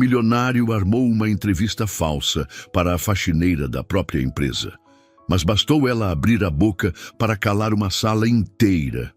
milionário armou uma entrevista falsa para a faxineira da própria empresa. Mas bastou ela abrir a boca para calar uma sala inteira.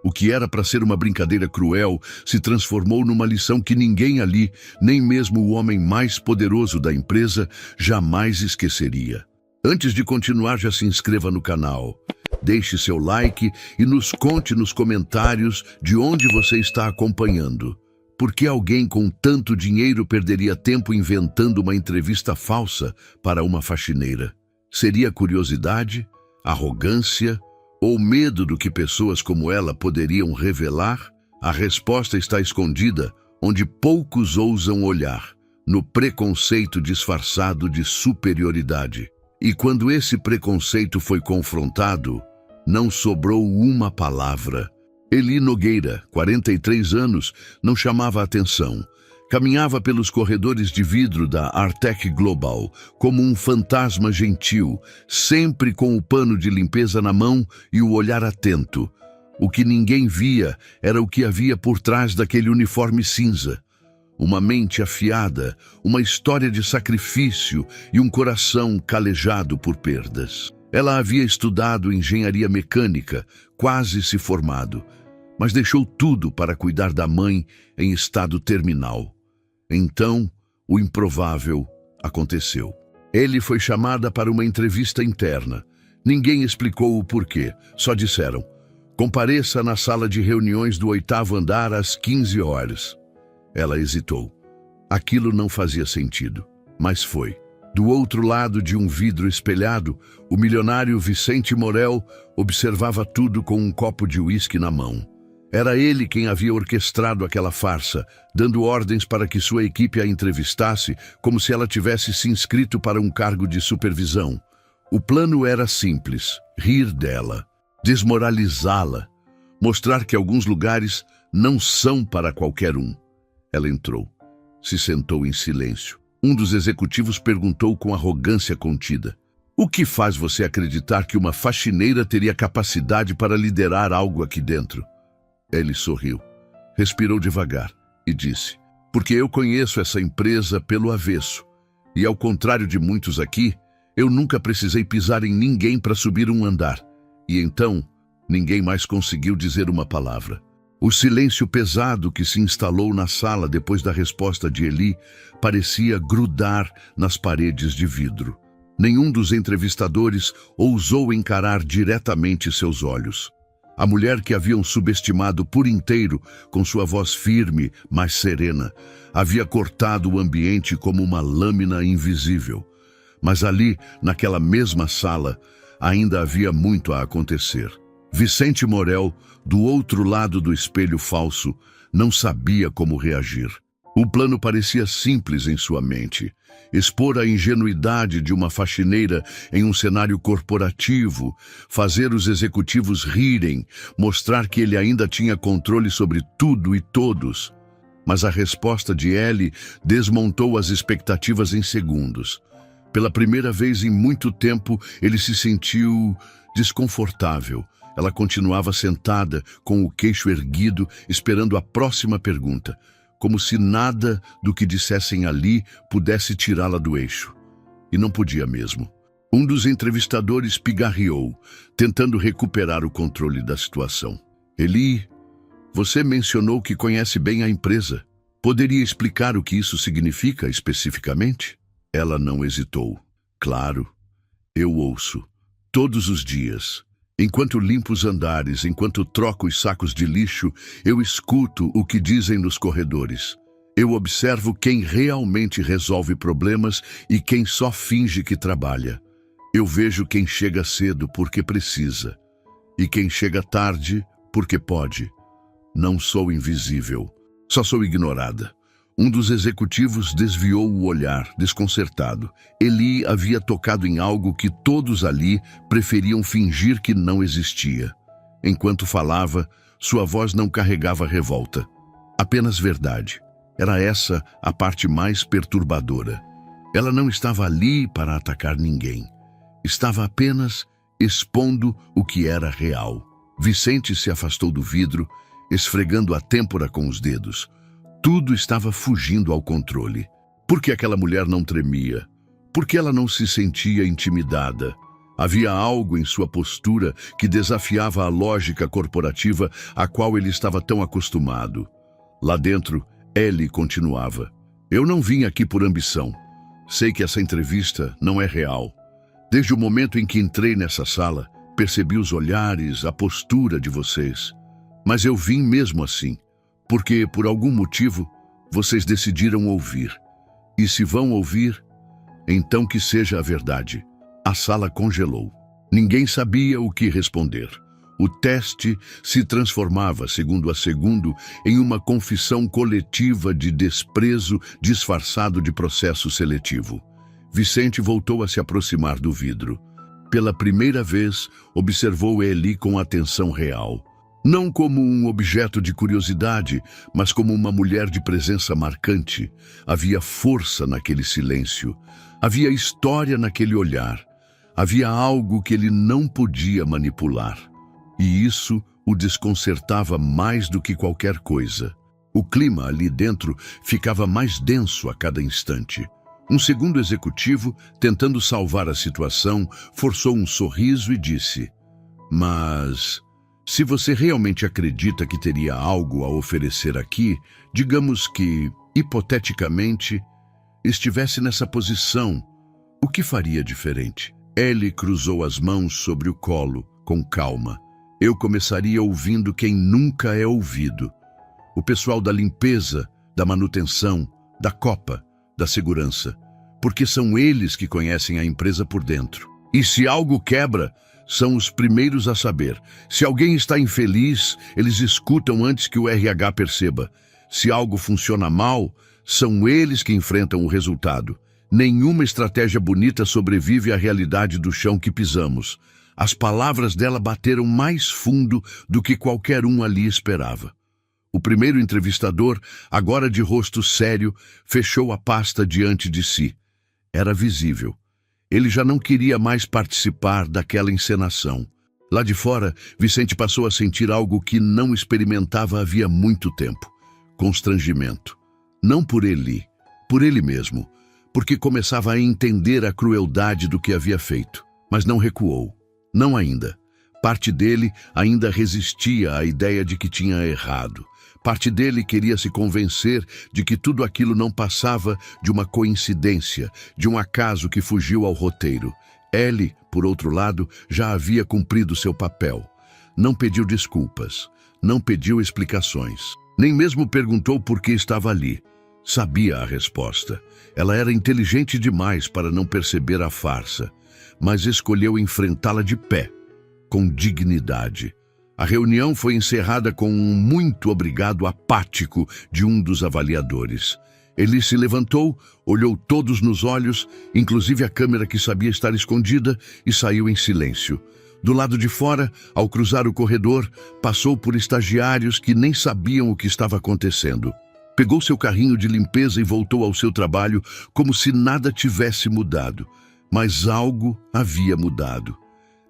O que era para ser uma brincadeira cruel se transformou numa lição que ninguém ali, nem mesmo o homem mais poderoso da empresa, jamais esqueceria. Antes de continuar, já se inscreva no canal. Deixe seu like e nos conte nos comentários de onde você está acompanhando. Por que alguém com tanto dinheiro perderia tempo inventando uma entrevista falsa para uma faxineira? Seria curiosidade, arrogância ou medo do que pessoas como ela poderiam revelar? A resposta está escondida onde poucos ousam olhar, no preconceito disfarçado de superioridade. E quando esse preconceito foi confrontado, não sobrou uma palavra. Eli Nogueira, 43 anos, não chamava atenção. Caminhava pelos corredores de vidro da Artec Global como um fantasma gentil, sempre com o pano de limpeza na mão e o olhar atento. O que ninguém via era o que havia por trás daquele uniforme cinza. Uma mente afiada, uma história de sacrifício e um coração calejado por perdas. Ela havia estudado engenharia mecânica, quase se formado, mas deixou tudo para cuidar da mãe em estado terminal. Então, o improvável aconteceu. Ele foi chamada para uma entrevista interna. Ninguém explicou o porquê, só disseram: compareça na sala de reuniões do 8º andar às 15 horas. Ela hesitou. Aquilo não fazia sentido, mas foi. Do outro lado de um vidro espelhado, o milionário Vicente Morel observava tudo com um copo de uísque na mão. Era ele quem havia orquestrado aquela farsa, dando ordens para que sua equipe a entrevistasse como se ela tivesse se inscrito para um cargo de supervisão. O plano era simples: rir dela, desmoralizá-la, mostrar que alguns lugares não são para qualquer um. Ela entrou, se sentou em silêncio. Um dos executivos perguntou com arrogância contida: o que faz você acreditar que uma faxineira teria capacidade para liderar algo aqui dentro? Ele sorriu, respirou devagar e disse: porque eu conheço essa empresa pelo avesso. E ao contrário de muitos aqui, eu nunca precisei pisar em ninguém para subir um andar. E então, ninguém mais conseguiu dizer uma palavra. O silêncio pesado que se instalou na sala depois da resposta de Eli parecia grudar nas paredes de vidro. Nenhum dos entrevistadores ousou encarar diretamente seus olhos. A mulher que haviam subestimado por inteiro com sua voz firme, mas serena, havia cortado o ambiente como uma lâmina invisível. Mas ali, naquela mesma sala, ainda havia muito a acontecer. Vicente Morel, do outro lado do espelho falso, não sabia como reagir. O plano parecia simples em sua mente: expor a ingenuidade de uma faxineira em um cenário corporativo, fazer os executivos rirem, mostrar que ele ainda tinha controle sobre tudo e todos. Mas a resposta de Ellie desmontou as expectativas em segundos. Pela primeira vez em muito tempo, ele se sentiu desconfortável. Ela continuava sentada, com o queixo erguido, esperando a próxima pergunta, como se nada do que dissessem ali pudesse tirá-la do eixo. E não podia mesmo. Um dos entrevistadores pigarreou, tentando recuperar o controle da situação. Eli, você mencionou que conhece bem a empresa. Poderia explicar o que isso significa especificamente? Ela não hesitou. Claro, eu ouço, todos os dias. Enquanto limpo os andares, enquanto troco os sacos de lixo, eu escuto o que dizem nos corredores. Eu observo quem realmente resolve problemas e quem só finge que trabalha. Eu vejo quem chega cedo porque precisa e quem chega tarde porque pode. Não sou invisível, só sou ignorada. Um dos executivos desviou o olhar, desconcertado. Eli havia tocado em algo que todos ali preferiam fingir que não existia. Enquanto falava, sua voz não carregava revolta, apenas verdade. Era essa a parte mais perturbadora. Ela não estava ali para atacar ninguém. Estava apenas expondo o que era real. Vicente se afastou do vidro, esfregando a têmpora com os dedos. Tudo estava fugindo ao controle. Por que aquela mulher não tremia? Por que ela não se sentia intimidada? Havia algo em sua postura que desafiava a lógica corporativa a qual ele estava tão acostumado. Lá dentro, Ellie continuava. Eu não vim aqui por ambição. Sei que essa entrevista não é real. Desde o momento em que entrei nessa sala, percebi os olhares, a postura de vocês. Mas eu vim mesmo assim, porque, por algum motivo, vocês decidiram ouvir. E se vão ouvir, então que seja a verdade. A sala congelou. Ninguém sabia o que responder. O teste se transformava, segundo a segundo, em uma confissão coletiva de desprezo disfarçado de processo seletivo. Vicente voltou a se aproximar do vidro. Pela primeira vez, observou Ellie com atenção real. Não como um objeto de curiosidade, mas como uma mulher de presença marcante. Havia força naquele silêncio. Havia história naquele olhar. Havia algo que ele não podia manipular. E isso o desconcertava mais do que qualquer coisa. O clima ali dentro ficava mais denso a cada instante. Um segundo executivo, tentando salvar a situação, forçou um sorriso e disse: Mas, se você realmente acredita que teria algo a oferecer aqui, digamos que, hipoteticamente, estivesse nessa posição, o que faria diferente? Ellie cruzou as mãos sobre o colo, com calma. Eu começaria ouvindo quem nunca é ouvido. O pessoal da limpeza, da manutenção, da copa, da segurança. Porque são eles que conhecem a empresa por dentro. E se algo quebra, são os primeiros a saber. Se alguém está infeliz, eles escutam antes que o RH perceba. Se algo funciona mal, são eles que enfrentam o resultado. Nenhuma estratégia bonita sobrevive à realidade do chão que pisamos. As palavras dela bateram mais fundo do que qualquer um ali esperava. O primeiro entrevistador, agora de rosto sério, fechou a pasta diante de si. Era visível. Ele já não queria mais participar daquela encenação. Lá de fora, Vicente passou a sentir algo que não experimentava havia muito tempo. Constrangimento. Não por ele mesmo, porque começava a entender a crueldade do que havia feito. Mas não recuou. Não ainda. Parte dele ainda resistia à ideia de que tinha errado. Parte dele queria se convencer de que tudo aquilo não passava de uma coincidência, de um acaso que fugiu ao roteiro. Ellie, por outro lado, já havia cumprido seu papel. Não pediu desculpas, não pediu explicações, nem mesmo perguntou por que estava ali. Sabia a resposta. Ela era inteligente demais para não perceber a farsa, mas escolheu enfrentá-la de pé, com dignidade. A reunião foi encerrada com um muito obrigado apático de um dos avaliadores. Ele se levantou, olhou todos nos olhos, inclusive a câmera que sabia estar escondida, e saiu em silêncio. Do lado de fora, ao cruzar o corredor, passou por estagiários que nem sabiam o que estava acontecendo. Pegou seu carrinho de limpeza e voltou ao seu trabalho como se nada tivesse mudado. Mas algo havia mudado.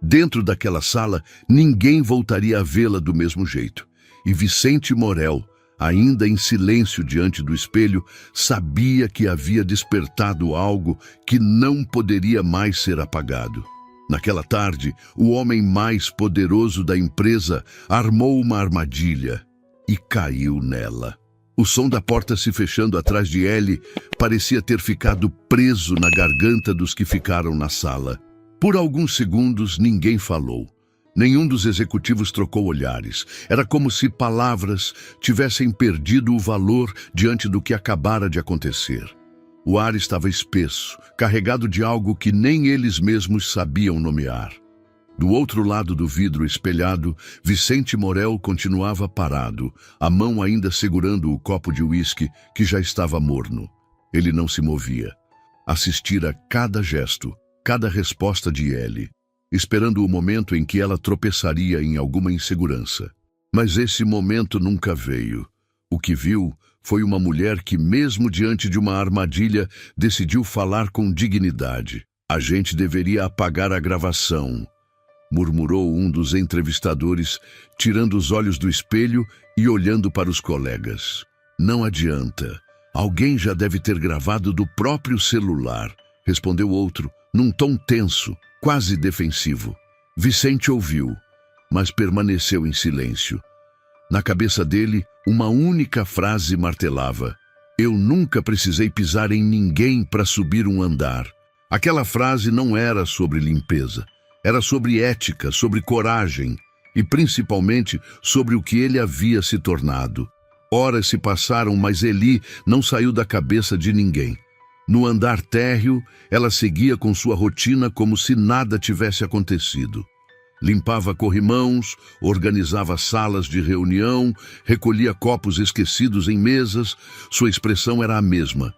Dentro daquela sala, ninguém voltaria a vê-la do mesmo jeito. E Vicente Morel, ainda em silêncio diante do espelho, sabia que havia despertado algo que não poderia mais ser apagado. Naquela tarde, o homem mais poderoso da empresa armou uma armadilha e caiu nela. O som da porta se fechando atrás de Ellie parecia ter ficado preso na garganta dos que ficaram na sala. Por alguns segundos, ninguém falou. Nenhum dos executivos trocou olhares. Era como se palavras tivessem perdido o valor diante do que acabara de acontecer. O ar estava espesso, carregado de algo que nem eles mesmos sabiam nomear. Do outro lado do vidro espelhado, Vicente Morel continuava parado, a mão ainda segurando o copo de uísque que já estava morno. Ele não se movia. Assistira cada gesto, cada resposta de Ellie, esperando o momento em que ela tropeçaria em alguma insegurança. Mas esse momento nunca veio. O que viu foi uma mulher que, mesmo diante de uma armadilha, decidiu falar com dignidade. A gente deveria apagar a gravação, murmurou um dos entrevistadores, tirando os olhos do espelho e olhando para os colegas. Não adianta. Alguém já deve ter gravado do próprio celular, respondeu outro, num tom tenso, quase defensivo. Vicente ouviu, mas permaneceu em silêncio. Na cabeça dele, uma única frase martelava: eu nunca precisei pisar em ninguém para subir um andar. Aquela frase não era sobre limpeza. Era sobre ética, sobre coragem e, principalmente, sobre o que ele havia se tornado. Horas se passaram, mas Eli não saiu da cabeça de ninguém. No andar térreo, ela seguia com sua rotina como se nada tivesse acontecido. Limpava corrimãos, organizava salas de reunião, recolhia copos esquecidos em mesas. Sua expressão era a mesma,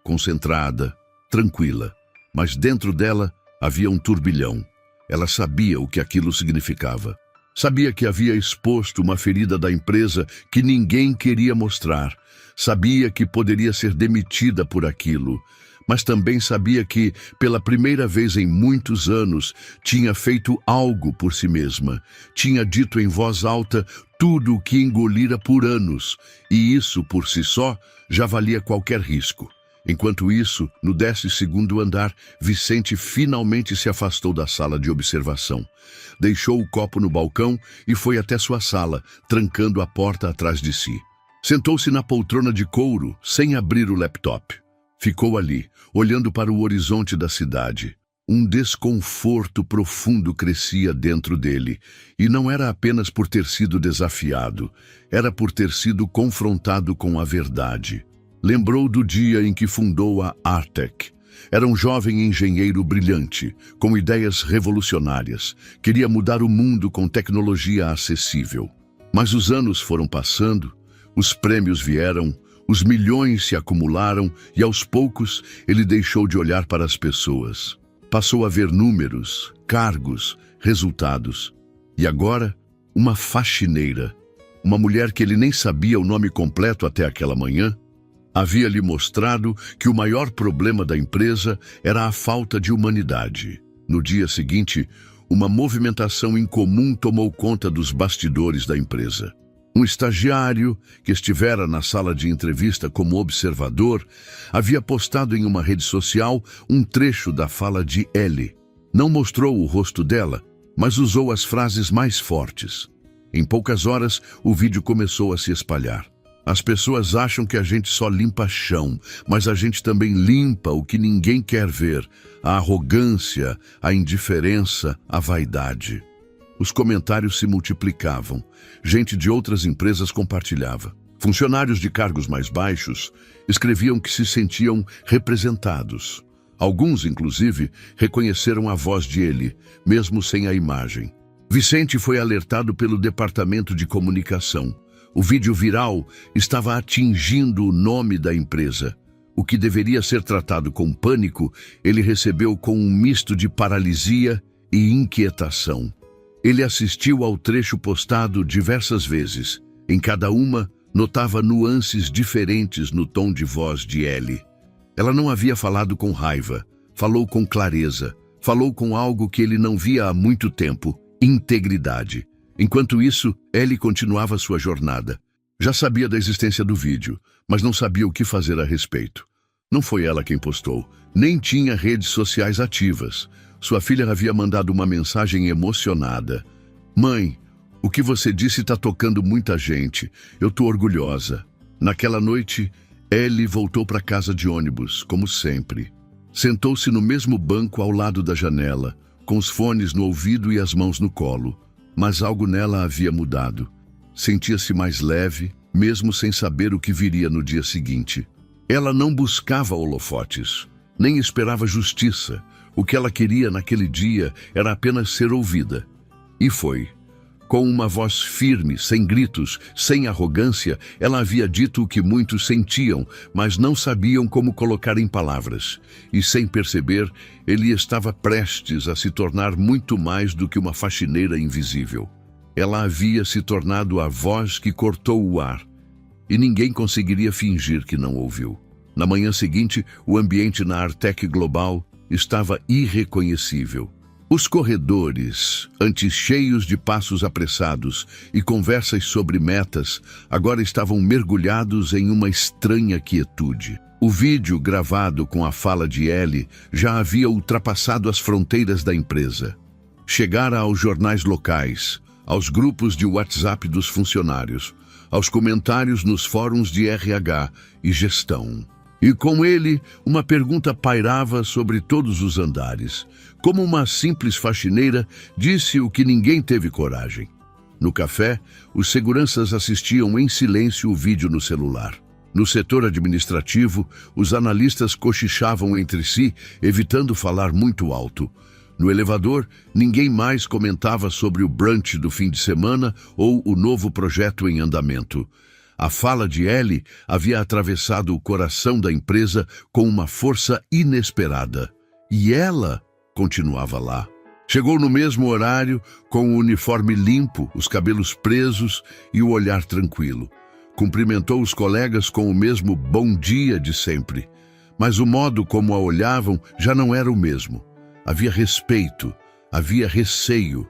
concentrada, tranquila. Mas dentro dela havia um turbilhão. Ela sabia o que aquilo significava. Sabia que havia exposto uma ferida da empresa que ninguém queria mostrar. Sabia que poderia ser demitida por aquilo. Mas também sabia que, pela primeira vez em muitos anos, tinha feito algo por si mesma. Tinha dito em voz alta tudo o que engolira por anos, e isso, por si só, já valia qualquer risco. Enquanto isso, no 12º andar, Vicente finalmente se afastou da sala de observação. Deixou o copo no balcão e foi até sua sala, trancando a porta atrás de si. Sentou-se na poltrona de couro, sem abrir o laptop. Ficou ali, olhando para o horizonte da cidade. Um desconforto profundo crescia dentro dele, e não era apenas por ter sido desafiado, era por ter sido confrontado com a verdade. Lembrou do dia em que fundou a Artec. Era um jovem engenheiro brilhante, com ideias revolucionárias. Queria mudar o mundo com tecnologia acessível. Mas os anos foram passando, os prêmios vieram, os milhões se acumularam e, aos poucos, ele deixou de olhar para as pessoas. Passou a ver números, cargos, resultados. E agora, uma faxineira, uma mulher que ele nem sabia o nome completo até aquela manhã, havia lhe mostrado que o maior problema da empresa era a falta de humanidade. No dia seguinte, uma movimentação incomum tomou conta dos bastidores da empresa. Um estagiário, que estivera na sala de entrevista como observador, havia postado em uma rede social um trecho da fala de Ellie. Não mostrou o rosto dela, mas usou as frases mais fortes. Em poucas horas, o vídeo começou a se espalhar. As pessoas acham que a gente só limpa chão, mas a gente também limpa o que ninguém quer ver: a arrogância, a indiferença, a vaidade. Os comentários se multiplicavam. Gente de outras empresas compartilhava. Funcionários de cargos mais baixos escreviam que se sentiam representados. Alguns, inclusive, reconheceram a voz de Eli, mesmo sem a imagem. Vicente foi alertado pelo departamento de comunicação. O vídeo viral estava atingindo o nome da empresa. O que deveria ser tratado com pânico, ele recebeu com um misto de paralisia e inquietação. Ele assistiu ao trecho postado diversas vezes. Em cada uma, notava nuances diferentes no tom de voz de Ellie. Ela não havia falado com raiva, falou com clareza, falou com algo que ele não via há muito tempo: integridade. Enquanto isso, Ellie continuava sua jornada. Já sabia da existência do vídeo, mas não sabia o que fazer a respeito. Não foi ela quem postou, nem tinha redes sociais ativas. Sua filha havia mandado uma mensagem emocionada: "Mãe, o que você disse está tocando muita gente. Eu estou orgulhosa." Naquela noite, Ellie voltou para casa de ônibus, como sempre. Sentou-se no mesmo banco ao lado da janela, com os fones no ouvido e as mãos no colo. Mas algo nela havia mudado. Sentia-se mais leve, mesmo sem saber o que viria no dia seguinte. Ela não buscava holofotes, nem esperava justiça. O que ela queria naquele dia era apenas ser ouvida. E foi. Com uma voz firme, sem gritos, sem arrogância, ela havia dito o que muitos sentiam, mas não sabiam como colocar em palavras. E sem perceber, ele estava prestes a se tornar muito mais do que uma faxineira invisível. Ela havia se tornado a voz que cortou o ar, e ninguém conseguiria fingir que não ouviu. Na manhã seguinte, o ambiente na Artec Global estava irreconhecível. Os corredores, antes cheios de passos apressados e conversas sobre metas, agora estavam mergulhados em uma estranha quietude. O vídeo gravado com a fala de Ellie já havia ultrapassado as fronteiras da empresa. Chegara aos jornais locais, aos grupos de WhatsApp dos funcionários, aos comentários nos fóruns de RH e gestão. E com ele, uma pergunta pairava sobre todos os andares. Como uma simples faxineira disse o que ninguém teve coragem. No café, os seguranças assistiam em silêncio o vídeo no celular. No setor administrativo, os analistas cochichavam entre si, evitando falar muito alto. No elevador, ninguém mais comentava sobre o brunch do fim de semana ou o novo projeto em andamento. A fala de Ellie havia atravessado o coração da empresa com uma força inesperada. E ela continuava lá. Chegou no mesmo horário, com o uniforme limpo, os cabelos presos e o olhar tranquilo. Cumprimentou os colegas com o mesmo bom dia de sempre. Mas o modo como a olhavam já não era o mesmo. Havia respeito, havia receio.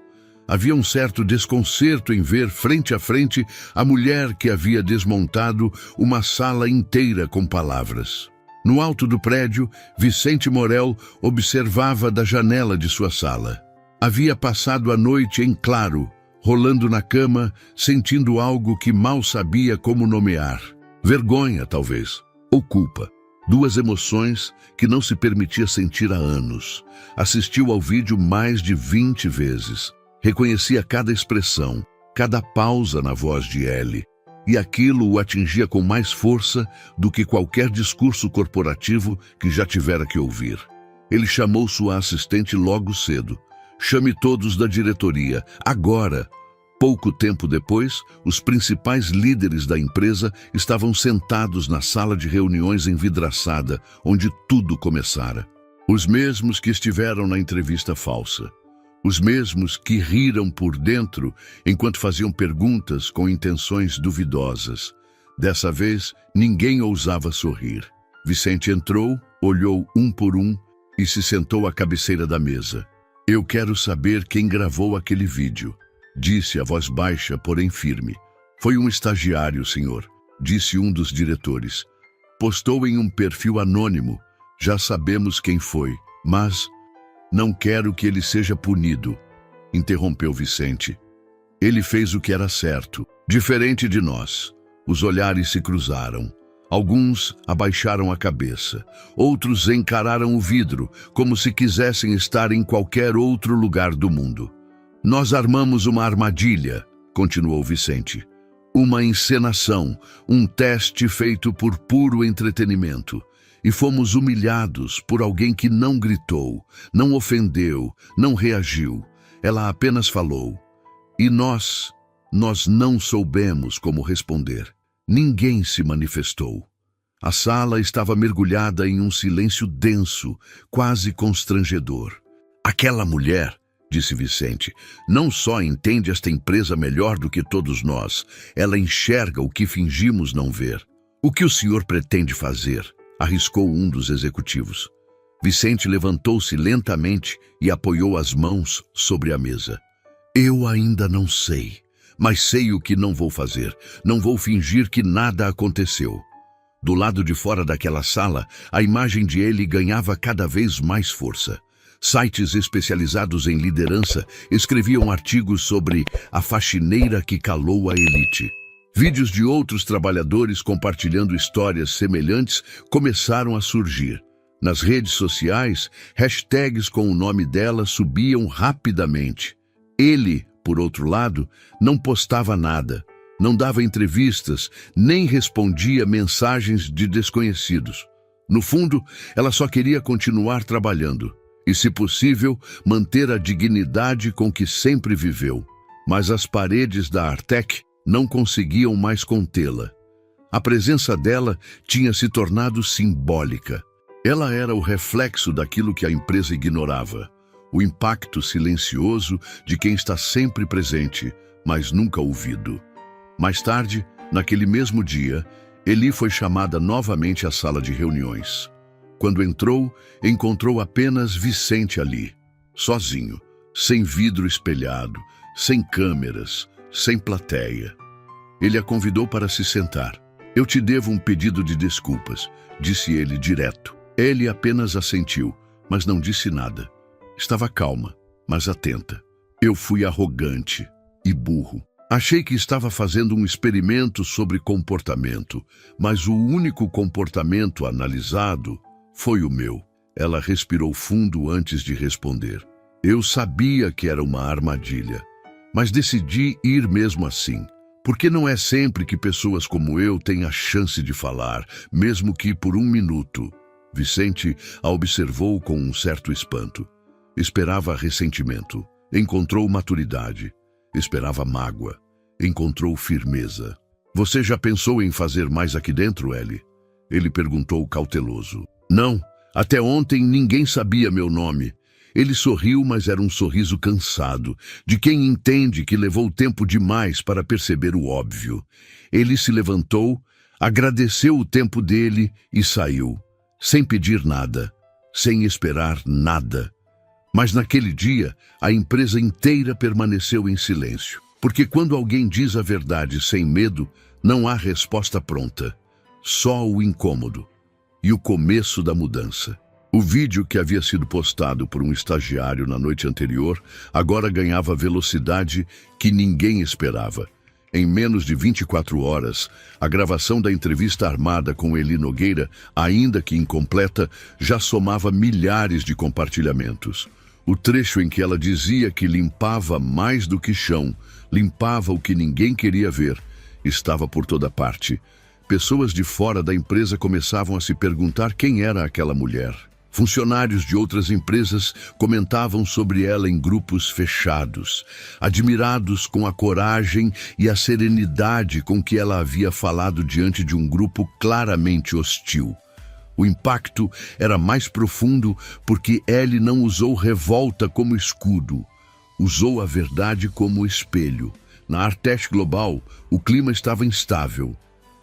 Havia um certo desconcerto em ver frente a frente a mulher que havia desmontado uma sala inteira com palavras. No alto do prédio, Vicente Morel observava da janela de sua sala. Havia passado a noite em claro, rolando na cama, sentindo algo que mal sabia como nomear. Vergonha, talvez, ou culpa. Duas emoções que não se permitia sentir há anos. Assistiu ao vídeo mais de 20 vezes. Reconhecia cada expressão, cada pausa na voz de Ellie, e aquilo o atingia com mais força do que qualquer discurso corporativo que já tivera que ouvir. Ele chamou sua assistente logo cedo. Chame todos da diretoria, agora. Pouco tempo depois, os principais líderes da empresa estavam sentados na sala de reuniões envidraçada, onde tudo começara. Os mesmos que estiveram na entrevista falsa. Os mesmos que riram por dentro enquanto faziam perguntas com intenções duvidosas. Dessa vez, ninguém ousava sorrir. Vicente entrou, olhou um por um e se sentou à cabeceira da mesa. Eu quero saber quem gravou aquele vídeo, disse a voz baixa, porém firme. Foi um estagiário, senhor, disse um dos diretores. Postou em um perfil anônimo. Já sabemos quem foi, mas... Não quero que ele seja punido, interrompeu Vicente. Ele fez o que era certo, diferente de nós. Os olhares se cruzaram. Alguns abaixaram a cabeça. Outros encararam o vidro, como se quisessem estar em qualquer outro lugar do mundo. Nós armamos uma armadilha, continuou Vicente. Uma encenação, um teste feito por puro entretenimento. E fomos humilhados por alguém que não gritou, não ofendeu, não reagiu. Ela apenas falou. E nós não soubemos como responder. Ninguém se manifestou. A sala estava mergulhada em um silêncio denso, quase constrangedor. Aquela mulher, disse Vicente, não só entende esta empresa melhor do que todos nós, ela enxerga o que fingimos não ver. O que o senhor pretende fazer? Arriscou um dos executivos. Vicente levantou-se lentamente e apoiou as mãos sobre a mesa. Eu ainda não sei, mas sei o que não vou fazer. Não vou fingir que nada aconteceu. Do lado de fora daquela sala, a imagem de ele ganhava cada vez mais força. Sites especializados em liderança escreviam artigos sobre a faxineira que calou a elite. Vídeos de outros trabalhadores compartilhando histórias semelhantes começaram a surgir. Nas redes sociais, hashtags com o nome dela subiam rapidamente. Ele, por outro lado, não postava nada, não dava entrevistas, nem respondia mensagens de desconhecidos. No fundo, ela só queria continuar trabalhando e, se possível, manter a dignidade com que sempre viveu. Mas as paredes da Artec não conseguiam mais contê-la. A presença dela tinha se tornado simbólica. Ela era o reflexo daquilo que a empresa ignorava, o impacto silencioso de quem está sempre presente, mas nunca ouvido. Mais tarde, naquele mesmo dia, Eli foi chamada novamente à sala de reuniões. Quando entrou, encontrou apenas Vicente ali, sozinho, sem vidro espelhado, sem câmeras, sem plateia. Ele a convidou para se sentar. Eu te devo um pedido de desculpas, disse ele direto. Ele apenas assentiu, mas não disse nada. Estava calma, mas atenta. Eu fui arrogante e burro. Achei que estava fazendo um experimento sobre comportamento, mas o único comportamento analisado foi o meu. Ela respirou fundo antes de responder. Eu sabia que era uma armadilha, mas decidi ir mesmo assim. Porque não é sempre que pessoas como eu têm a chance de falar, mesmo que por um minuto. Vicente a observou com um certo espanto. Esperava ressentimento. Encontrou maturidade. Esperava mágoa. Encontrou firmeza. Você já pensou em fazer mais aqui dentro, Ellie? Ele perguntou cauteloso. Não, até ontem ninguém sabia meu nome. Ele sorriu, mas era um sorriso cansado, de quem entende que levou tempo demais para perceber o óbvio. Ele se levantou, agradeceu o tempo dele e saiu, sem pedir nada, sem esperar nada. Mas naquele dia, a empresa inteira permaneceu em silêncio, porque quando alguém diz a verdade sem medo, não há resposta pronta, só o incômodo e o começo da mudança. O vídeo que havia sido postado por um estagiário na noite anterior agora ganhava velocidade que ninguém esperava. Em menos de 24 horas, a gravação da entrevista armada com Ellie Nogueira, ainda que incompleta, já somava milhares de compartilhamentos. O trecho em que ela dizia que limpava mais do que chão, limpava o que ninguém queria ver, estava por toda parte. Pessoas de fora da empresa começavam a se perguntar quem era aquela mulher. Funcionários de outras empresas comentavam sobre ela em grupos fechados, admirados com a coragem e a serenidade com que ela havia falado diante de um grupo claramente hostil. O impacto era mais profundo porque Ellie não usou revolta como escudo, usou a verdade como espelho. Na Artest Global, o clima estava instável.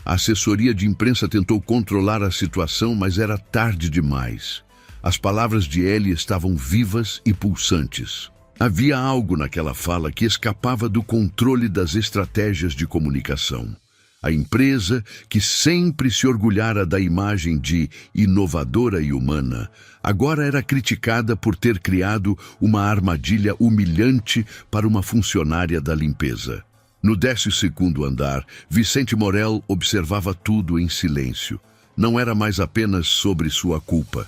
A assessoria de imprensa tentou controlar a situação, mas era tarde demais. As palavras de Ellie estavam vivas e pulsantes. Havia algo naquela fala que escapava do controle das estratégias de comunicação. A empresa, que sempre se orgulhara da imagem de inovadora e humana, agora era criticada por ter criado uma armadilha humilhante para uma funcionária da limpeza. No 12º andar, Vicente Morel observava tudo em silêncio. Não era mais apenas sobre sua culpa.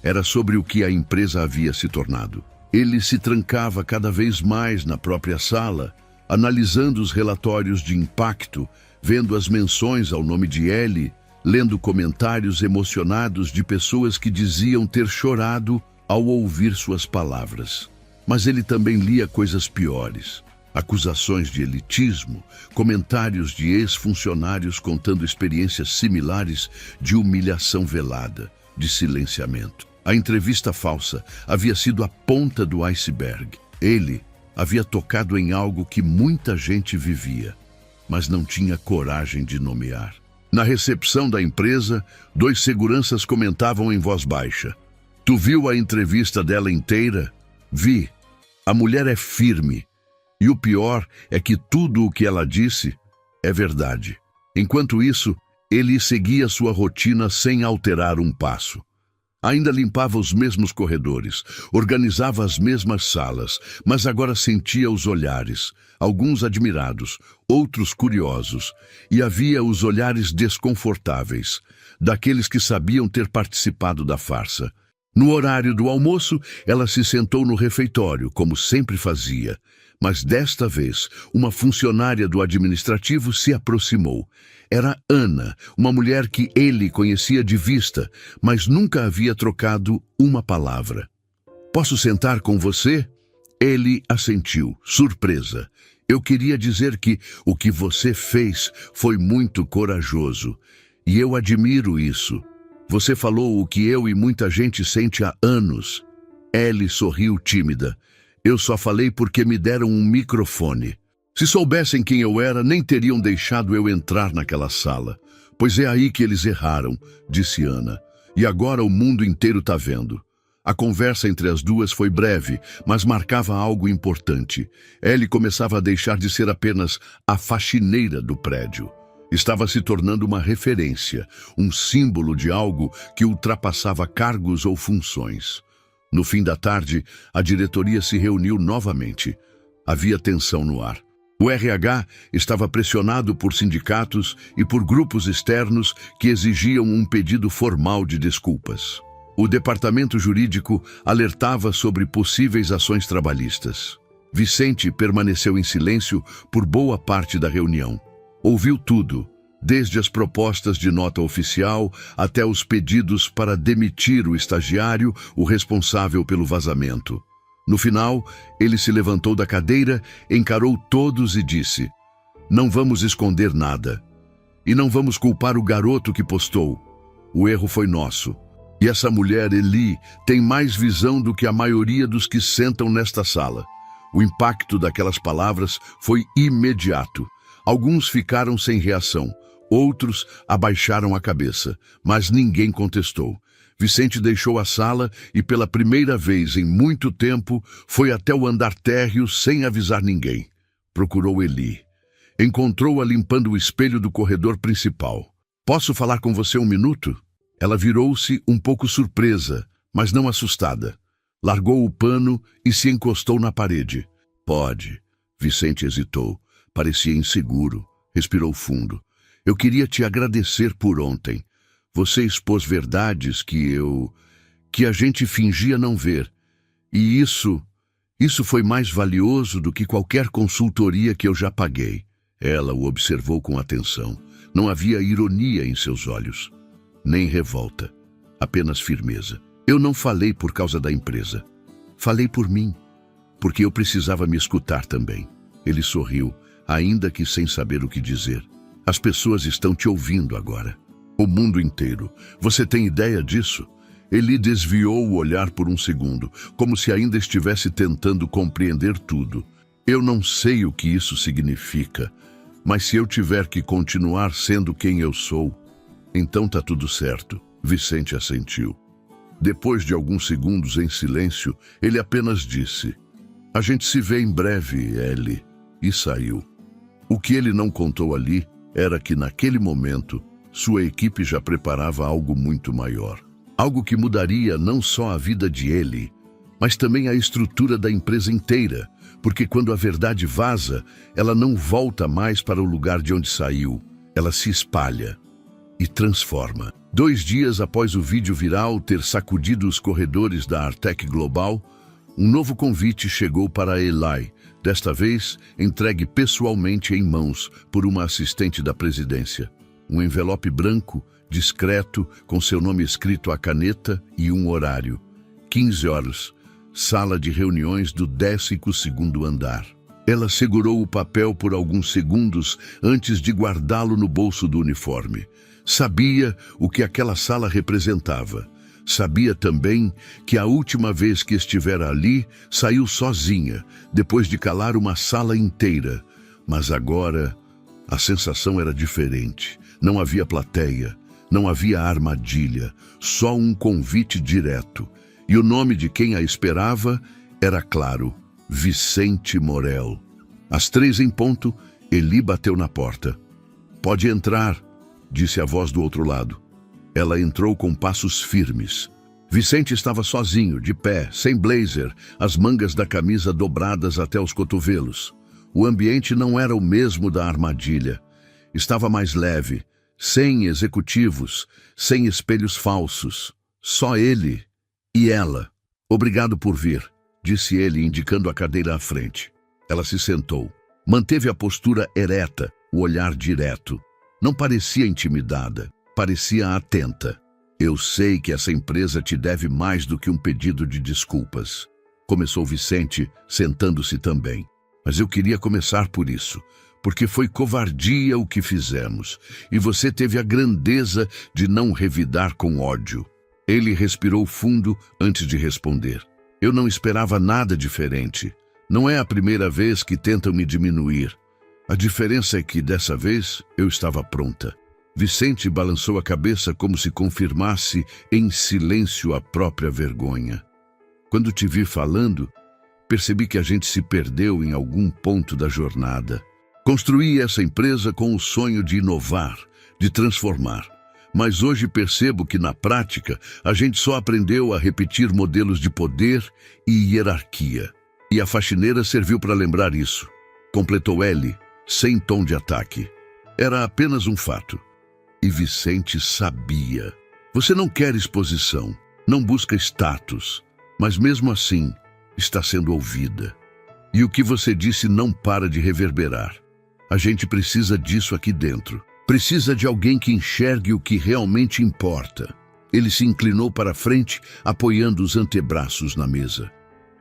Era sobre o que a empresa havia se tornado. Ele se trancava cada vez mais na própria sala, analisando os relatórios de impacto, vendo as menções ao nome de Ellie, lendo comentários emocionados de pessoas que diziam ter chorado ao ouvir suas palavras. Mas ele também lia coisas piores. Acusações de elitismo, comentários de ex-funcionários contando experiências similares de humilhação velada, de silenciamento. A entrevista falsa havia sido a ponta do iceberg. Ele havia tocado em algo que muita gente vivia, mas não tinha coragem de nomear. Na recepção da empresa, 2 seguranças comentavam em voz baixa. Tu viu a entrevista dela inteira? Vi. A mulher é firme. E o pior é que tudo o que ela disse é verdade. Enquanto isso, ele seguia sua rotina sem alterar um passo. Ainda limpava os mesmos corredores, organizava as mesmas salas, mas agora sentia os olhares, alguns admirados, outros curiosos, e havia os olhares desconfortáveis, daqueles que sabiam ter participado da farsa. No horário do almoço, ela se sentou no refeitório, como sempre fazia, mas desta vez, uma funcionária do administrativo se aproximou. Era Ana, uma mulher que ele conhecia de vista, mas nunca havia trocado uma palavra. Posso sentar com você? Ele assentiu, surpresa. Eu queria dizer que o que você fez foi muito corajoso, e eu admiro isso. Você falou o que eu e muita gente sente há anos. Ellie sorriu tímida. Eu só falei porque me deram um microfone. Se soubessem quem eu era, nem teriam deixado eu entrar naquela sala. Pois é aí que eles erraram, disse Ana. E agora o mundo inteiro está vendo. A conversa entre as duas foi breve, mas marcava algo importante. Ellie começava a deixar de ser apenas a faxineira do prédio. Estava se tornando uma referência, um símbolo de algo que ultrapassava cargos ou funções. No fim da tarde, a diretoria se reuniu novamente. Havia tensão no ar. O RH estava pressionado por sindicatos e por grupos externos que exigiam um pedido formal de desculpas. O departamento jurídico alertava sobre possíveis ações trabalhistas. Vicente permaneceu em silêncio por boa parte da reunião. Ouviu tudo, desde as propostas de nota oficial até os pedidos para demitir o estagiário, o responsável pelo vazamento. No final, ele se levantou da cadeira, encarou todos e disse: "Não vamos esconder nada. E não vamos culpar o garoto que postou. O erro foi nosso. E essa mulher, Eli, tem mais visão do que a maioria dos que sentam nesta sala." O impacto daquelas palavras foi imediato. Alguns ficaram sem reação, outros abaixaram a cabeça, mas ninguém contestou. Vicente deixou a sala e, pela primeira vez em muito tempo, foi até o andar térreo sem avisar ninguém. Procurou Eli. Encontrou-a limpando o espelho do corredor principal. "Posso falar com você um minuto?" Ela virou-se um pouco surpresa, mas não assustada. Largou o pano e se encostou na parede. "Pode." Vicente hesitou. Parecia inseguro. Respirou fundo. "Eu queria te agradecer por ontem. Você expôs verdades que a gente fingia não ver. E isso foi mais valioso do que qualquer consultoria que eu já paguei." Ela o observou com atenção. Não havia ironia em seus olhos. Nem revolta, apenas firmeza. "Eu não falei por causa da empresa. Falei por mim, porque eu precisava me escutar também." Ele sorriu, ainda que sem saber o que dizer. "As pessoas estão te ouvindo agora. O mundo inteiro. Você tem ideia disso?" Ele desviou o olhar por um segundo, como se ainda estivesse tentando compreender tudo. "Eu não sei o que isso significa, mas se eu tiver que continuar sendo quem eu sou, então tá tudo certo." Vicente assentiu. Depois de alguns segundos em silêncio, ele apenas disse: "A gente se vê em breve, Ellie." E saiu. O que ele não contou ali era que, naquele momento, sua equipe já preparava algo muito maior. Algo que mudaria não só a vida de Ellie, mas também a estrutura da empresa inteira, porque quando a verdade vaza, ela não volta mais para o lugar de onde saiu. Ela se espalha e transforma. 2 dias após o vídeo viral ter sacudido os corredores da Artec Global, um novo convite chegou para Eli, desta vez entregue pessoalmente em mãos por uma assistente da presidência. Um envelope branco, discreto, com seu nome escrito à caneta e um horário. 15 horas, sala de reuniões do 12º andar. Ela segurou o papel por alguns segundos antes de guardá-lo no bolso do uniforme. Sabia o que aquela sala representava. Sabia também que a última vez que estivera ali, saiu sozinha, depois de calar uma sala inteira. Mas agora, a sensação era diferente. Não havia plateia, não havia armadilha, só um convite direto. E o nome de quem a esperava era claro: Vicente Morel. Às 3 em ponto, Eli bateu na porta. "Pode entrar", disse a voz do outro lado. Ela entrou com passos firmes. Vicente estava sozinho, de pé, sem blazer, as mangas da camisa dobradas até os cotovelos. O ambiente não era o mesmo da armadilha. Estava mais leve, sem executivos, sem espelhos falsos. Só ele e ela. "Obrigado por vir", disse ele, indicando a cadeira à frente. Ela se sentou. Manteve a postura ereta, o olhar direto. Não parecia intimidada, parecia atenta. "Eu sei que essa empresa te deve mais do que um pedido de desculpas", começou Vicente, sentando-se também. "Mas eu queria começar por isso, porque foi covardia o que fizemos, e você teve a grandeza de não revidar com ódio." Ele respirou fundo antes de responder. "Eu não esperava nada diferente. Não é a primeira vez que tentam me diminuir. A diferença é que, dessa vez, eu estava pronta." Vicente balançou a cabeça como se confirmasse em silêncio a própria vergonha. Quando te vi falando, percebi que a gente se perdeu em algum ponto da jornada. Construí essa empresa com o sonho de inovar, de transformar. Mas hoje percebo que, na prática, a gente só aprendeu a repetir modelos de poder e hierarquia. E a faxineira serviu para lembrar isso. Completou Ellie, sem tom de ataque. Era apenas um fato. E Vicente sabia. Você não quer exposição, não busca status, mas mesmo assim está sendo ouvida. E o que você disse não para de reverberar. A gente precisa disso aqui dentro. Precisa de alguém que enxergue o que realmente importa. Ele se inclinou para frente, apoiando os antebraços na mesa.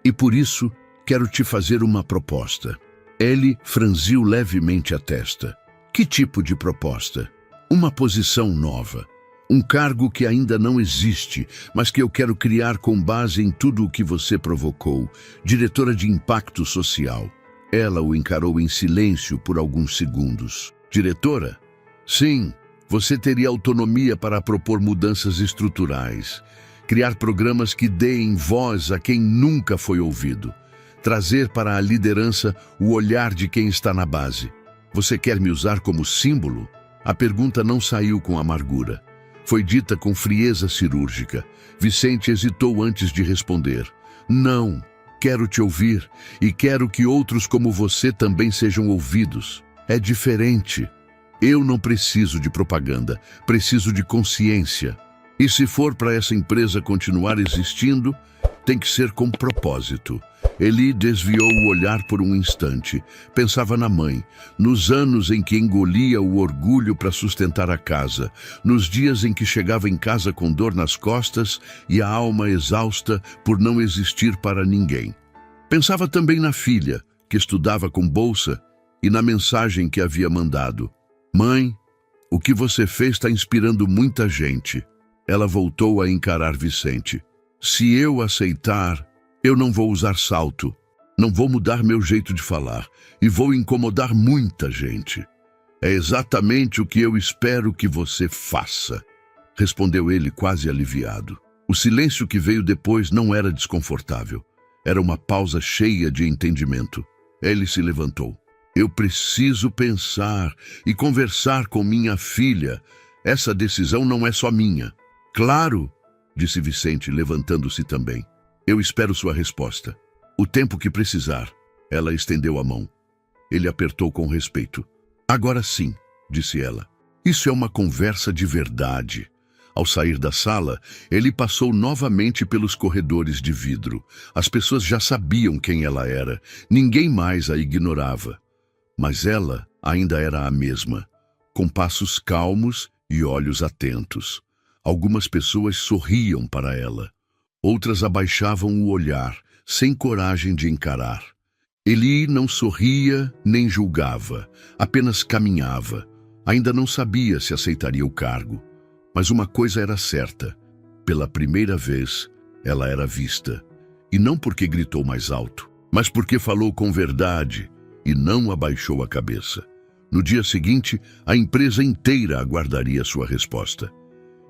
E por isso, quero te fazer uma proposta. Ellie franziu levemente a testa. Que tipo de proposta? Uma posição nova. Um cargo que ainda não existe, mas que eu quero criar com base em tudo o que você provocou. Diretora de Impacto Social. Ela o encarou em silêncio por alguns segundos. Diretora? Sim, você teria autonomia para propor mudanças estruturais, criar programas que deem voz a quem nunca foi ouvido, trazer para a liderança o olhar de quem está na base. Você quer me usar como símbolo? A pergunta não saiu com amargura. Foi dita com frieza cirúrgica. Vicente hesitou antes de responder. Não, quero te ouvir e quero que outros como você também sejam ouvidos. É diferente. Eu não preciso de propaganda, preciso de consciência. E se for para essa empresa continuar existindo, tem que ser com propósito. Eli desviou o olhar por um instante. Pensava na mãe, nos anos em que engolia o orgulho para sustentar a casa, nos dias em que chegava em casa com dor nas costas e a alma exausta por não existir para ninguém. Pensava também na filha, que estudava com bolsa, e na mensagem que havia mandado. Mãe, o que você fez está inspirando muita gente. Ela voltou a encarar Vicente. Se eu aceitar, eu não vou usar salto, não vou mudar meu jeito de falar e vou incomodar muita gente. É exatamente o que eu espero que você faça, respondeu ele quase aliviado. O silêncio que veio depois não era desconfortável. Era uma pausa cheia de entendimento. Ele se levantou. Eu preciso pensar e conversar com minha filha. Essa decisão não é só minha. Claro, disse Vicente, levantando-se também. Eu espero sua resposta. O tempo que precisar. Ela estendeu a mão. Ele apertou com respeito. Agora sim, disse ela. Isso é uma conversa de verdade. Ao sair da sala, ele passou novamente pelos corredores de vidro. As pessoas já sabiam quem ela era. Ninguém mais a ignorava. Mas ela ainda era a mesma, com passos calmos e olhos atentos. Algumas pessoas sorriam para ela. Outras abaixavam o olhar, sem coragem de encarar. Eli não sorria nem julgava, apenas caminhava. Ainda não sabia se aceitaria o cargo. Mas uma coisa era certa. Pela primeira vez, ela era vista. E não porque gritou mais alto, mas porque falou com verdade e não abaixou a cabeça. No dia seguinte, a empresa inteira aguardaria sua resposta.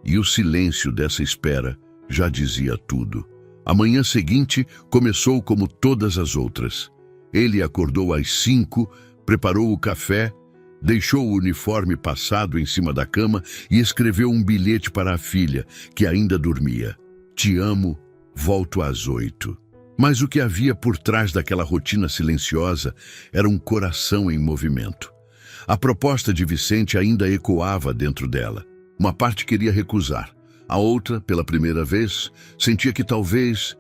E o silêncio dessa espera já dizia tudo. A manhã seguinte começou como todas as outras. Ele acordou às 5, preparou o café, deixou o uniforme passado em cima da cama e escreveu um bilhete para a filha, que ainda dormia. Te amo, volto às 8. Mas o que havia por trás daquela rotina silenciosa era um coração em movimento. A proposta de Vicente ainda ecoava dentro dela. Uma parte queria recusar. A outra, pela primeira vez, sentia que talvez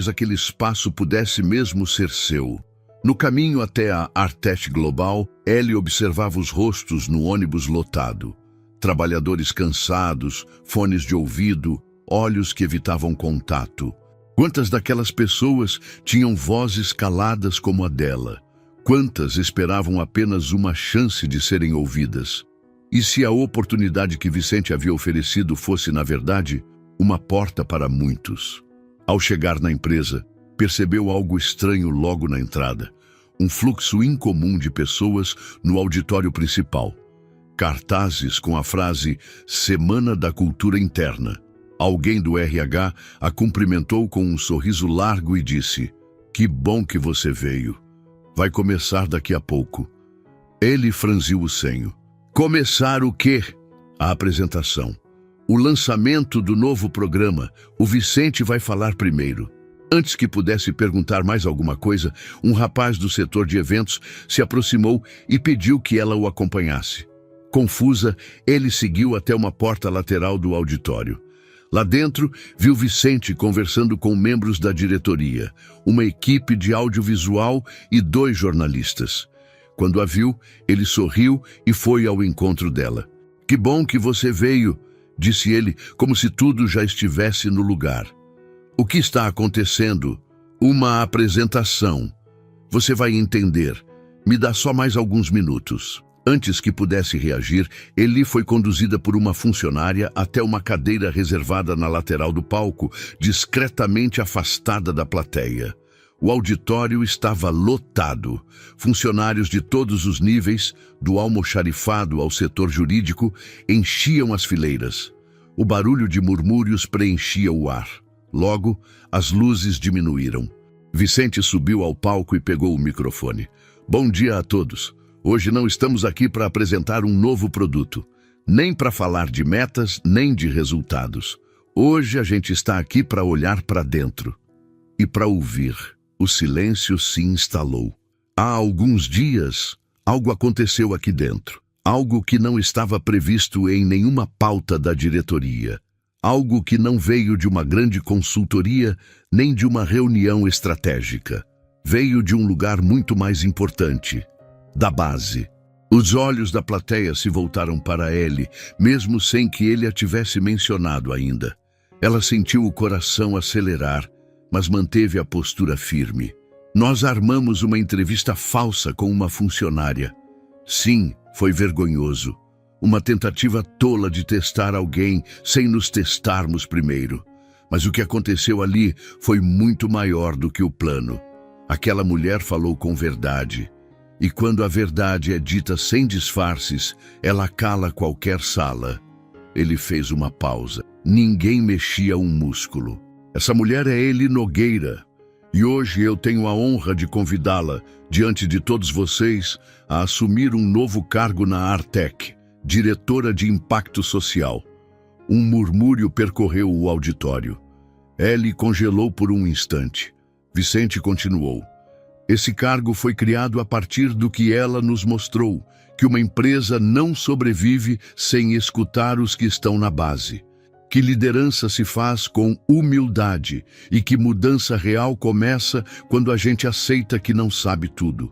aquele espaço pudesse mesmo ser seu. No caminho até a Artest Global, Ellie observava os rostos no ônibus lotado. Trabalhadores cansados, fones de ouvido, olhos que evitavam contato. Quantas daquelas pessoas tinham vozes caladas como a dela? Quantas esperavam apenas uma chance de serem ouvidas? E se a oportunidade que Vicente havia oferecido fosse, na verdade, uma porta para muitos? Ao chegar na empresa, percebeu algo estranho logo na entrada. Um fluxo incomum de pessoas no auditório principal. Cartazes com a frase Semana da Cultura Interna. Alguém do RH a cumprimentou com um sorriso largo e disse: "Que bom que você veio. Vai começar daqui a pouco." Ele franziu o senho. Começar o quê? A apresentação. O lançamento do novo programa. O Vicente vai falar primeiro. Antes que pudesse perguntar mais alguma coisa, um rapaz do setor de eventos se aproximou e pediu que ela o acompanhasse. Confusa, ele seguiu até uma porta lateral do auditório. Lá dentro, viu Vicente conversando com membros da diretoria, uma equipe de audiovisual e 2 jornalistas. Quando a viu, ele sorriu e foi ao encontro dela. "Que bom que você veio", disse ele, como se tudo já estivesse no lugar. "O que está acontecendo?" "Uma apresentação. Você vai entender. Me dá só mais alguns minutos." Antes que pudesse reagir, Eli foi conduzida por uma funcionária até uma cadeira reservada na lateral do palco, discretamente afastada da plateia. O auditório estava lotado. Funcionários de todos os níveis, do almoxarifado ao setor jurídico, enchiam as fileiras. O barulho de murmúrios preenchia o ar. Logo, as luzes diminuíram. Vicente subiu ao palco e pegou o microfone. "Bom dia a todos. Hoje não estamos aqui para apresentar um novo produto, nem para falar de metas, nem de resultados. Hoje a gente está aqui para olhar para dentro e para ouvir." O silêncio se instalou. Há alguns dias, algo aconteceu aqui dentro. Algo que não estava previsto em nenhuma pauta da diretoria. Algo que não veio de uma grande consultoria, nem de uma reunião estratégica. Veio de um lugar muito mais importante. Da base. Os olhos da plateia se voltaram para ele, mesmo sem que ele a tivesse mencionado ainda. Ela sentiu o coração acelerar, mas manteve a postura firme. "Nós armamos uma entrevista falsa com uma funcionária. Sim, foi vergonhoso. Uma tentativa tola de testar alguém sem nos testarmos primeiro. Mas o que aconteceu ali foi muito maior do que o plano. Aquela mulher falou com verdade. E quando a verdade é dita sem disfarces, ela cala qualquer sala." Ele fez uma pausa. Ninguém mexia um músculo. "Essa mulher é Eli Nogueira, e hoje eu tenho a honra de convidá-la, diante de todos vocês, a assumir um novo cargo na Artec, diretora de impacto social." Um murmúrio percorreu o auditório. Eli congelou por um instante. Vicente continuou. "Esse cargo foi criado a partir do que ela nos mostrou, que uma empresa não sobrevive sem escutar os que estão na base. Que liderança se faz com humildade e que mudança real começa quando a gente aceita que não sabe tudo."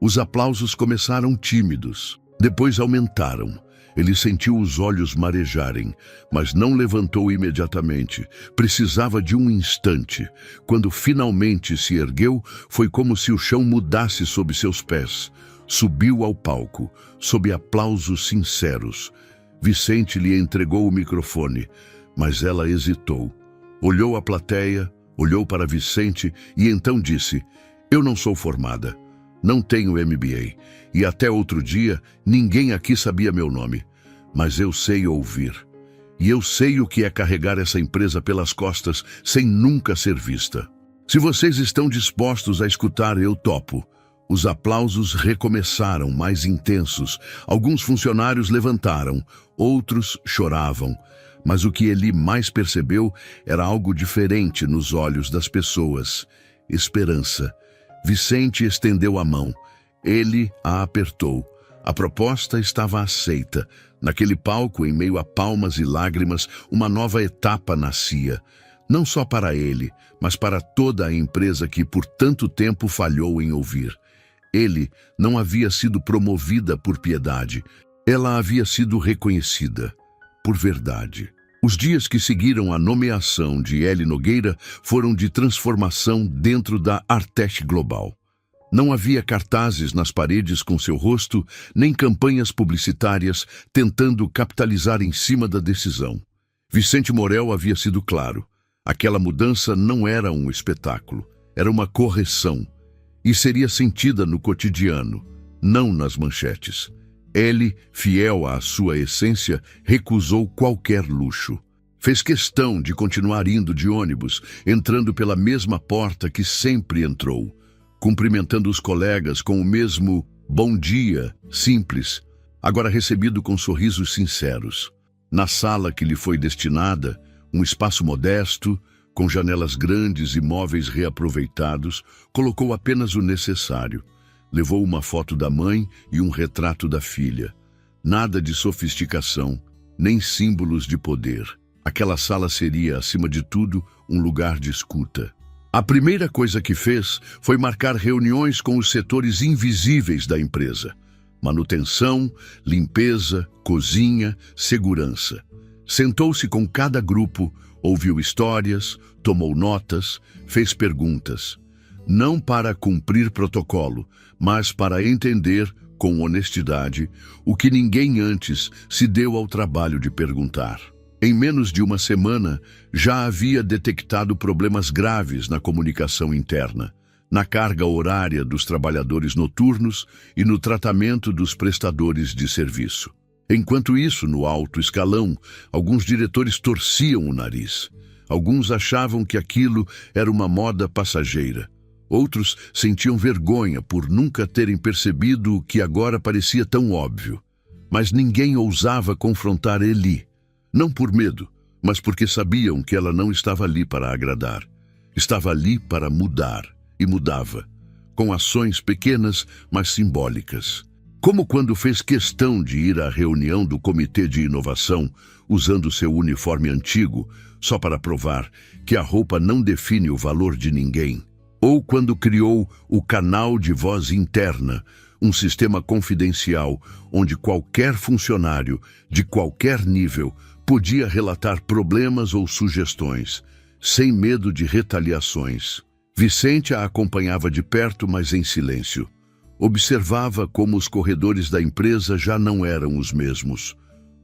Os aplausos começaram tímidos, depois aumentaram. Ele sentiu os olhos marejarem, mas não levantou imediatamente. Precisava de um instante. Quando finalmente se ergueu, foi como se o chão mudasse sob seus pés. Subiu ao palco, sob aplausos sinceros. Vicente lhe entregou o microfone, mas ela hesitou. Olhou a plateia, olhou para Vicente e então disse: "Eu não sou formada, não tenho MBA, e até outro dia ninguém aqui sabia meu nome. Mas eu sei ouvir. E eu sei o que é carregar essa empresa pelas costas sem nunca ser vista. Se vocês estão dispostos a escutar, eu topo." Os aplausos recomeçaram, mais intensos. Alguns funcionários levantaram, outros choravam. Mas o que Eli mais percebeu era algo diferente nos olhos das pessoas. Esperança. Vicente estendeu a mão. Ele a apertou. A proposta estava aceita. Naquele palco, em meio a palmas e lágrimas, uma nova etapa nascia. Não só para ele, mas para toda a empresa que por tanto tempo falhou em ouvir. Ele não havia sido promovida por piedade. Ela havia sido reconhecida por verdade. Os dias que seguiram a nomeação de Eli Nogueira foram de transformação dentro da Artec Global. Não havia cartazes nas paredes com seu rosto, nem campanhas publicitárias tentando capitalizar em cima da decisão. Vicente Morel havia sido claro. Aquela mudança não era um espetáculo, era uma correção. E seria sentida no cotidiano, não nas manchetes. Eli, fiel à sua essência, recusou qualquer luxo. Fez questão de continuar indo de ônibus, entrando pela mesma porta que sempre entrou, cumprimentando os colegas com o mesmo bom dia, simples, agora recebido com sorrisos sinceros. Na sala que lhe foi destinada, um espaço modesto, com janelas grandes e móveis reaproveitados, colocou apenas o necessário. Levou uma foto da mãe e um retrato da filha. Nada de sofisticação, nem símbolos de poder. Aquela sala seria, acima de tudo, um lugar de escuta. A primeira coisa que fez foi marcar reuniões com os setores invisíveis da empresa. Manutenção, limpeza, cozinha, segurança. Sentou-se com cada grupo, ouviu histórias, tomou notas, fez perguntas. Não para cumprir protocolo, mas para entender, com honestidade, o que ninguém antes se deu ao trabalho de perguntar. Em menos de uma semana, já havia detectado problemas graves na comunicação interna, na carga horária dos trabalhadores noturnos e no tratamento dos prestadores de serviço. Enquanto isso, no alto escalão, alguns diretores torciam o nariz. Alguns achavam que aquilo era uma moda passageira. Outros sentiam vergonha por nunca terem percebido o que agora parecia tão óbvio. Mas ninguém ousava confrontar Eli. Não por medo, mas porque sabiam que ela não estava ali para agradar. Estava ali para mudar, e mudava, com ações pequenas, mas simbólicas. Como quando fez questão de ir à reunião do Comitê de Inovação, usando seu uniforme antigo, só para provar que a roupa não define o valor de ninguém. Ou quando criou o canal de voz interna, um sistema confidencial onde qualquer funcionário, de qualquer nível, podia relatar problemas ou sugestões, sem medo de retaliações. Vicente a acompanhava de perto, mas em silêncio. Observava como os corredores da empresa já não eram os mesmos.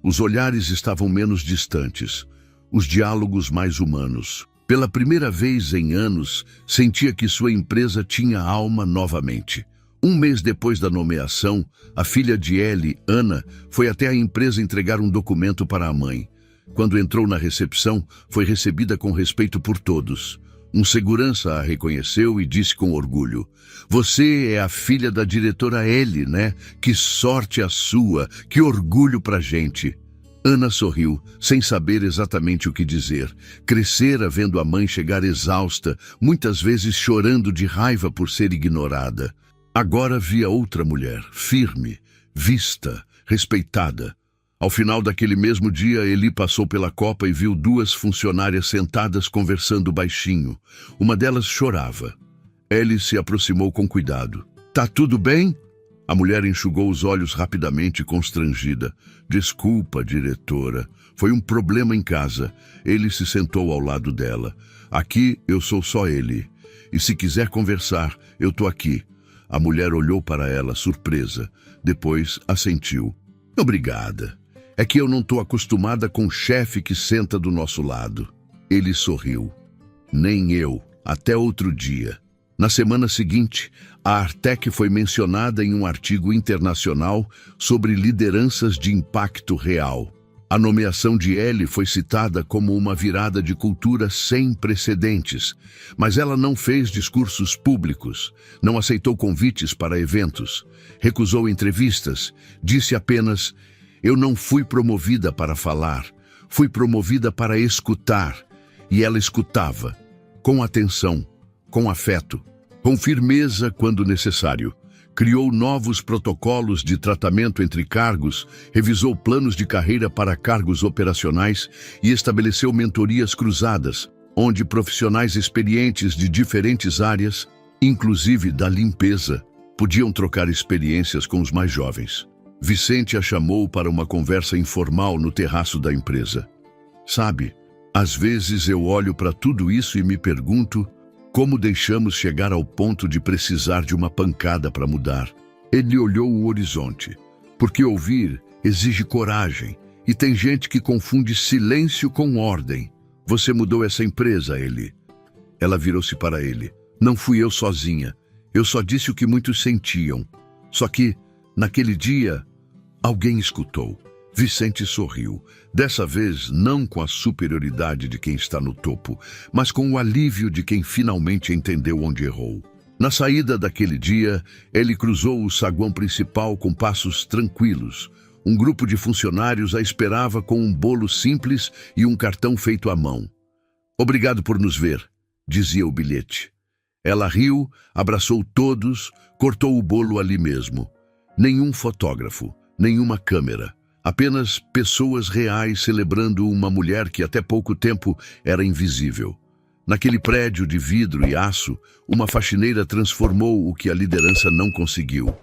Os olhares estavam menos distantes, os diálogos mais humanos. Pela primeira vez em anos, sentia que sua empresa tinha alma novamente. Um mês depois da nomeação, a filha de Eli, Ana, foi até a empresa entregar um documento para a mãe. Quando entrou na recepção, foi recebida com respeito por todos. Um segurança a reconheceu e disse com orgulho: "Você é a filha da diretora Eli, né? Que sorte a sua, que orgulho pra gente." Ana sorriu, sem saber exatamente o que dizer. Crescera vendo a mãe chegar exausta, muitas vezes chorando de raiva por ser ignorada. Agora via outra mulher, firme, vista, respeitada. Ao final daquele mesmo dia, Eli passou pela copa e viu duas funcionárias sentadas conversando baixinho. Uma delas chorava. Eli se aproximou com cuidado. "Tá tudo bem?" A mulher enxugou os olhos rapidamente, constrangida. "Desculpa, diretora. Foi um problema em casa." Ele se sentou ao lado dela. "Aqui eu sou só ele. E se quiser conversar, eu tô aqui." A mulher olhou para ela, surpresa. Depois assentiu. "Obrigada. É que eu não tô acostumada com o chefe que senta do nosso lado." Ele sorriu. "Nem eu. Até outro dia." Na semana seguinte, a Artec foi mencionada em um artigo internacional sobre lideranças de impacto real. A nomeação de Eli foi citada como uma virada de cultura sem precedentes, mas ela não fez discursos públicos, não aceitou convites para eventos, recusou entrevistas, disse apenas: "Eu não fui promovida para falar, fui promovida para escutar." E ela escutava, com atenção, com afeto, com firmeza quando necessário. Criou novos protocolos de tratamento entre cargos, revisou planos de carreira para cargos operacionais e estabeleceu mentorias cruzadas, onde profissionais experientes de diferentes áreas, inclusive da limpeza, podiam trocar experiências com os mais jovens. Vicente a chamou para uma conversa informal no terraço da empresa. "Sabe, às vezes eu olho para tudo isso e me pergunto como deixamos chegar ao ponto de precisar de uma pancada para mudar." Ele olhou o horizonte. "Porque ouvir exige coragem, e tem gente que confunde silêncio com ordem. Você mudou essa empresa, Eli." Ela virou-se para ele. "Não fui eu sozinha. Eu só disse o que muitos sentiam. Só que, naquele dia, alguém escutou. Vicente sorriu, dessa vez não com a superioridade de quem está no topo, mas com o alívio de quem finalmente entendeu onde errou. Na saída daquele dia, ele cruzou o saguão principal com passos tranquilos. Um grupo de funcionários a esperava com um bolo simples e um cartão feito à mão. "Obrigado por nos ver", dizia o bilhete. Ela riu, abraçou todos, cortou o bolo ali mesmo. Nenhum fotógrafo, nenhuma câmera. Apenas pessoas reais celebrando uma mulher que até pouco tempo era invisível. Naquele prédio de vidro e aço, uma faxineira transformou o que a liderança não conseguiu.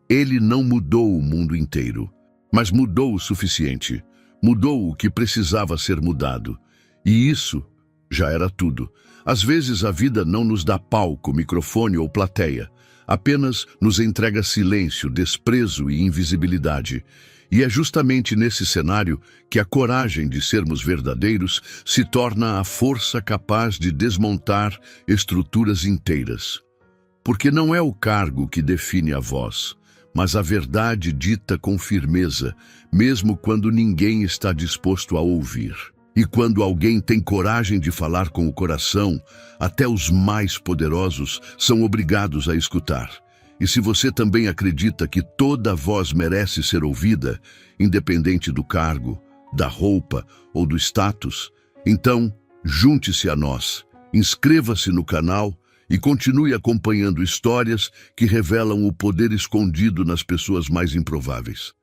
Ele não mudou o mundo inteiro, mas mudou o suficiente. Mudou o que precisava ser mudado. E isso já era tudo. Às vezes a vida não nos dá palco, microfone ou plateia. Apenas nos entrega silêncio, desprezo e invisibilidade. E é justamente nesse cenário que a coragem de sermos verdadeiros se torna a força capaz de desmontar estruturas inteiras. Porque não é o cargo que define a voz, mas a verdade dita com firmeza, mesmo quando ninguém está disposto a ouvir. E quando alguém tem coragem de falar com o coração, até os mais poderosos são obrigados a escutar. E se você também acredita que toda voz merece ser ouvida, independente do cargo, da roupa ou do status, então junte-se a nós, inscreva-se no canal e continue acompanhando histórias que revelam o poder escondido nas pessoas mais improváveis.